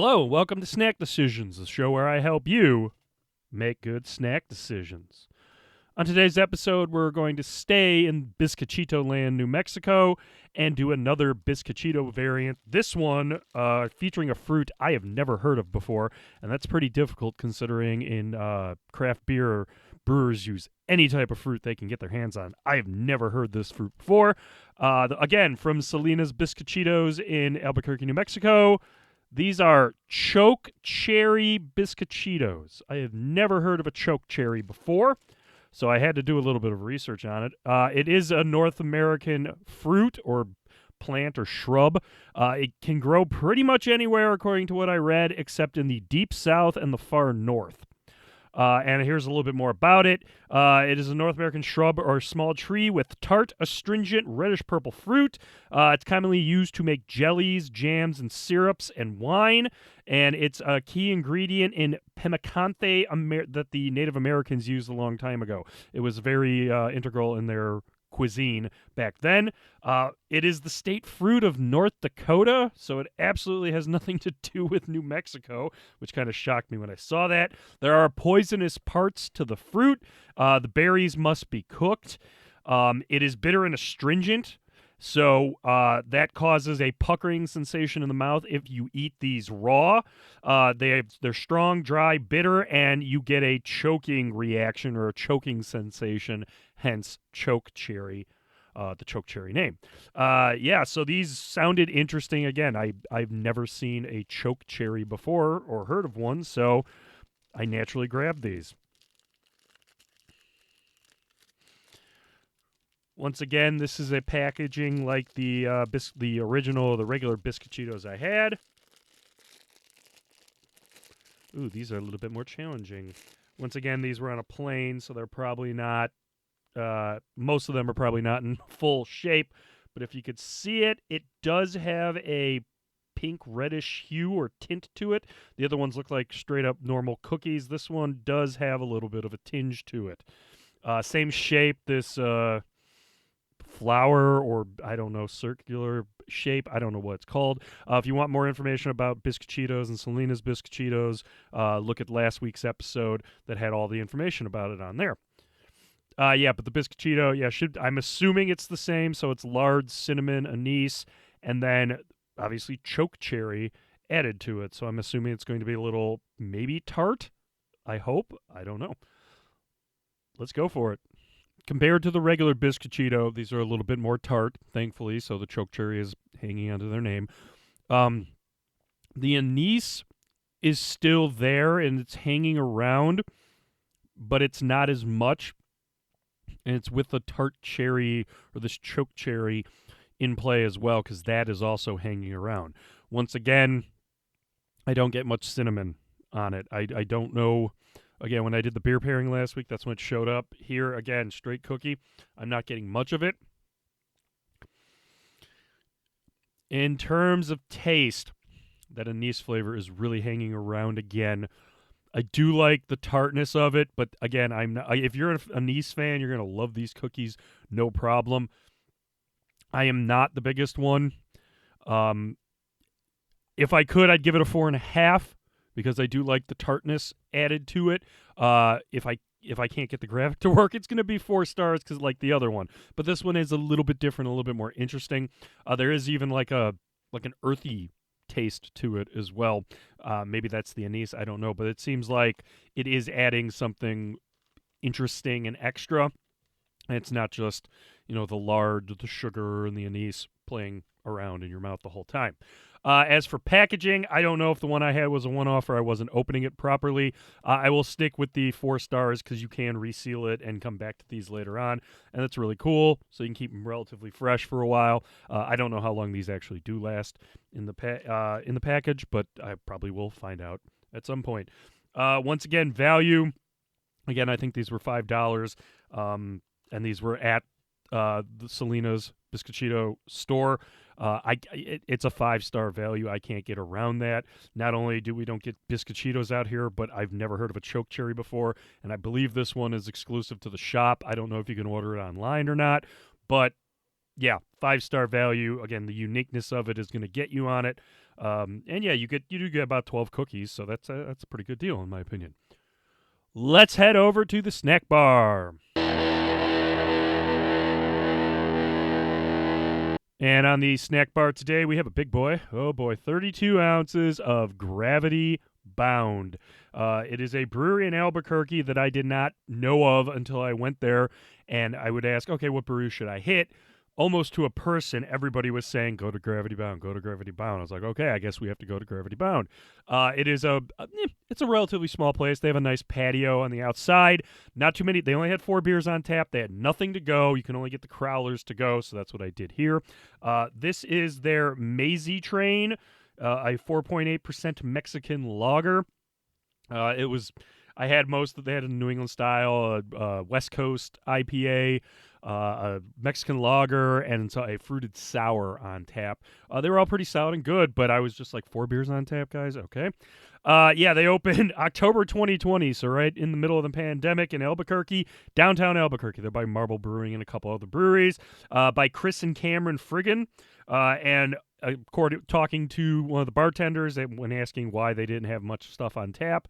Hello, welcome to Snack Decisions, the show where I help you make good snack decisions. On today's episode, we're going to stay in Bizcochito land, New Mexico, and do another Bizcochito variant. This one featuring a fruit I have never heard of before, and that's pretty difficult considering in craft beer, brewers use any type of fruit they can get their hands on. I have never heard this fruit before. Again, from Celina's Bizcochitos in Albuquerque, New Mexico. These are Chokecherry Bizcochitos. I have never heard of a Chokecherry before, so I had to do a little bit of research on it. It is a North American fruit or plant or shrub. It can grow pretty much anywhere, according to what I read, except in the deep south and the far north. And here's a little bit more about it. It is a North American shrub or small tree with tart, astringent, reddish-purple fruit. It's commonly used to make jellies, jams, and syrups and wine. And it's a key ingredient in pemmican that the Native Americans used a long time ago. It was very integral in their cuisine back then. It is the state fruit of North Dakota, so it absolutely has nothing to do with New Mexico, which kind of shocked me when I saw that. There are poisonous parts to the fruit. The berries must be cooked. It is bitter and astringent, so that causes a puckering sensation in the mouth if you eat these raw. They're strong, dry, bitter, and you get a choking reaction or a choking sensation, hence Chokecherry, the Chokecherry name. So these sounded interesting. Again, I've never seen a Chokecherry before or heard of one, so I naturally grabbed these. Once again, this is a packaging like the regular Bizcochitos I had. Ooh, these are a little bit more challenging. Once again, these were on a plane, so they're probably not, most of them are probably not in full shape. But if you could see it, it does have a pink reddish hue or tint to it. The other ones look like straight up normal cookies. This one does have a little bit of a tinge to it. Same shape, this flower or I don't know, circular shape. I don't know what it's called. If you want more information about Bizcochitos and Celina's Bizcochitos, look at last week's episode that had all the information about it on there. But the Bizcochito, I'm assuming it's the same. So it's lard, cinnamon, anise, and then obviously Chokecherry added to it. So I'm assuming it's going to be a little maybe tart. I hope. I don't know. Let's go for it. Compared to the regular Bizcochito, these are a little bit more tart, thankfully, so the Chokecherry is hanging onto their name. The anise is still there, and it's hanging around, but it's not as much, and it's with the tart cherry, or this Chokecherry, in play as well, because that is also hanging around. Once again, I don't get much cinnamon on it. I don't know. Again, when I did the beer pairing last week, that's when it showed up. Here, again, straight cookie. I'm not getting much of it. In terms of taste, that anise flavor is really hanging around again. I do like the tartness of it, but again, if you're an anise fan, you're going to love these cookies, no problem. I am not the biggest one. If I could, I'd give it a 4.5. Because I do like the tartness added to it. If I can't get the graphic to work, it's going to be 4 stars because like the other one. But this one is a little bit different, a little bit more interesting. There is even like an earthy taste to it as well. Maybe that's the anise, I don't know. But it seems like it is adding something interesting and extra. And it's not just, the lard, the sugar, and the anise playing around in your mouth the whole time. As for packaging, I don't know if the one I had was a one-off or I wasn't opening it properly. I will stick with the 4 stars because you can reseal it and come back to these later on, and that's really cool, so you can keep them relatively fresh for a while. I don't know how long these actually do last in the package, but I probably will find out at some point. Once again, value. Again, I think these were $5, and these were at the Celina's Bizcochito store. It's a 5-star value. I can't get around that. Not only we don't get Bizcochitos out here, but I've never heard of a Chokecherry before, and I believe this one is exclusive to the shop. I don't know if you can order it online or not, but yeah, 5-star value. Again, the uniqueness of it is going to get you on it. And yeah, you do get about 12 cookies, so that's a pretty good deal in my opinion. Let's head over to the snack bar. And on the snack bar today, we have a big boy. Oh boy, 32 ounces of Gravity Bound. It is a brewery in Albuquerque that I did not know of until I went there, and I would ask, okay, what brewery should I hit? Almost to a person, everybody was saying, go to Gravity Bound, go to Gravity Bound. I was like, okay, I guess we have to go to Gravity Bound. It's a relatively small place. They have a nice patio on the outside. Not too many. They only had 4 beers on tap. They had nothing to go. You can only get the crowlers to go, so that's what I did here. This is their Maisie Train, a 4.8% Mexican lager. I had they had a New England style, West Coast IPA, a Mexican lager, and so a fruited sour on tap. They were all pretty solid and good, but I was just like 4 beers on tap, guys. Okay. Yeah, they opened October 2020, so right in the middle of the pandemic in Albuquerque, downtown Albuquerque. They're by Marble Brewing and a couple other breweries, by Chris and Cameron Friggin, and talking to one of the bartenders when asking why they didn't have much stuff on tap,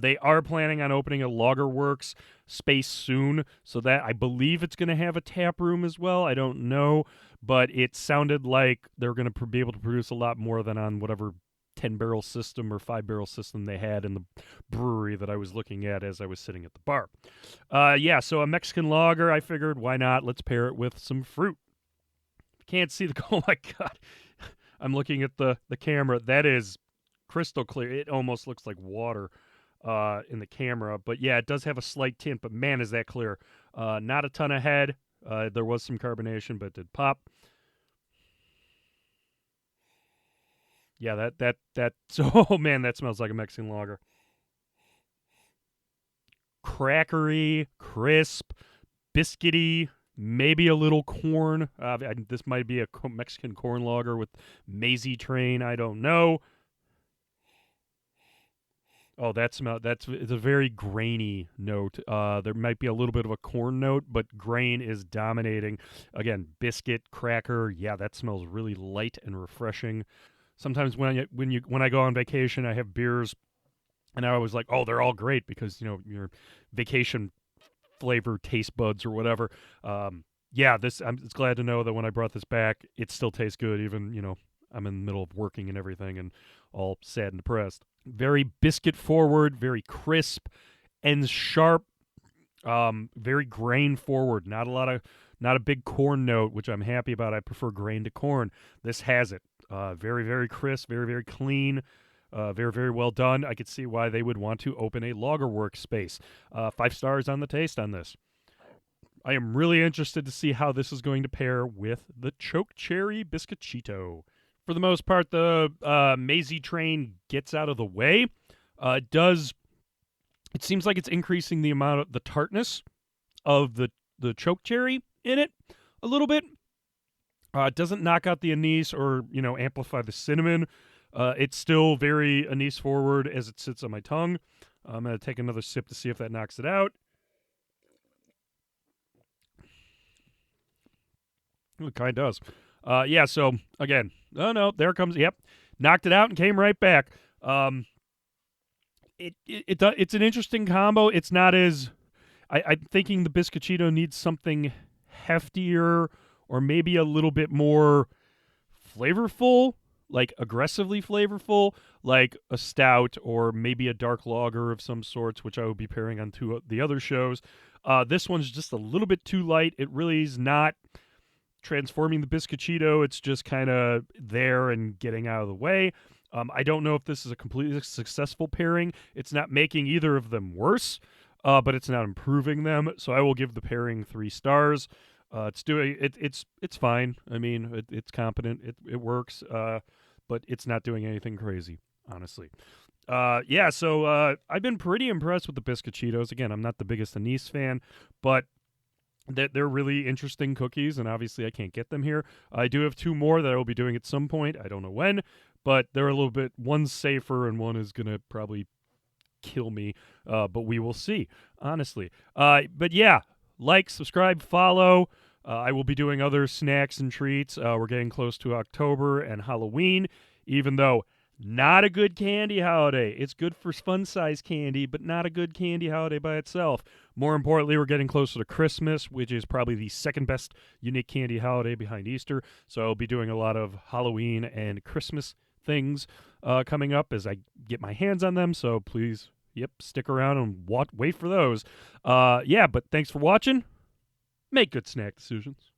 they are planning on opening a Lager Works space soon, so that I believe it's going to have a tap room as well. I don't know, but it sounded like they're going to be able to produce a lot more than on whatever 10-barrel system or 5-barrel system they had in the brewery that I was looking at as I was sitting at the bar. Yeah, so a Mexican lager, I figured, why not? Let's pair it with some fruit. Can't see the oh my god, I'm looking at the camera. That is crystal clear. It almost looks like water in the camera, but yeah, it does have a slight tint, but man, is that clear. Not a ton of head. There was some carbonation, but it did pop. Yeah, oh man, that smells like a Mexican lager. Crackery, crisp, biscuity, maybe a little corn. This might be a Mexican corn lager with Maisie Train. I don't know. Oh, it's a very grainy note. There might be a little bit of a corn note, but grain is dominating. Again, biscuit, cracker. Yeah, that smells really light and refreshing. Sometimes when I go on vacation, I have beers, and I was like, oh, they're all great because your vacation flavor taste buds or whatever. Yeah, I'm just glad to know that when I brought this back, it still tastes good. Even I'm in the middle of working and everything, and all sad and depressed. Very biscuit forward, very crisp and sharp. Very grain forward. Not a big corn note, which I'm happy about. I prefer grain to corn. This has it. Very, very crisp, very, very clean, very, very well done. I could see why they would want to open a Lager Works space. 5 stars on the taste on this. I am really interested to see how this is going to pair with the Chokecherry Bizcochito. For the most part, the Maisie Train gets out of the way. It seems like it's increasing the amount of the tartness of the Chokecherry in it a little bit. It doesn't knock out the anise or amplify the cinnamon. It's still very anise forward as it sits on my tongue. I'm going to take another sip to see if that knocks it out. It kind of does. Yeah, so again, oh no, there it comes. Yep, knocked it out and came right back. It's an interesting combo. It's not as I'm thinking the Bizcochito needs something heftier or maybe a little bit more flavorful, like aggressively flavorful, like a stout or maybe a dark lager of some sorts, which I will be pairing on the other shows. This one's just a little bit too light. It really is not transforming the Bizcochito. It's just kind of there and getting out of the way. I don't know if this is a completely successful pairing. It's not making either of them worse, but it's not improving them. So I will give the pairing 3 stars. It's fine. I mean, it's competent. It works, but it's not doing anything crazy, honestly. Yeah, so I've been pretty impressed with the Bizcochitos. Again, I'm not the biggest anise fan, but they're really interesting cookies, and obviously I can't get them here. I do have 2 more that I will be doing at some point. I don't know when, but they're a little bit, one's safer and one is going to probably kill me, but we will see, honestly. But yeah, like, subscribe, follow. I will be doing other snacks and treats. We're getting close to October and Halloween. even though not a good candy holiday. It's good for fun-sized candy, but not a good candy holiday by itself. More importantly, we're getting closer to Christmas, which is probably the second best unique candy holiday behind Easter. So I'll be doing a lot of Halloween and Christmas things coming up as I get my hands on them. So please, stick around and wait for those. But thanks for watching. Make good snack decisions.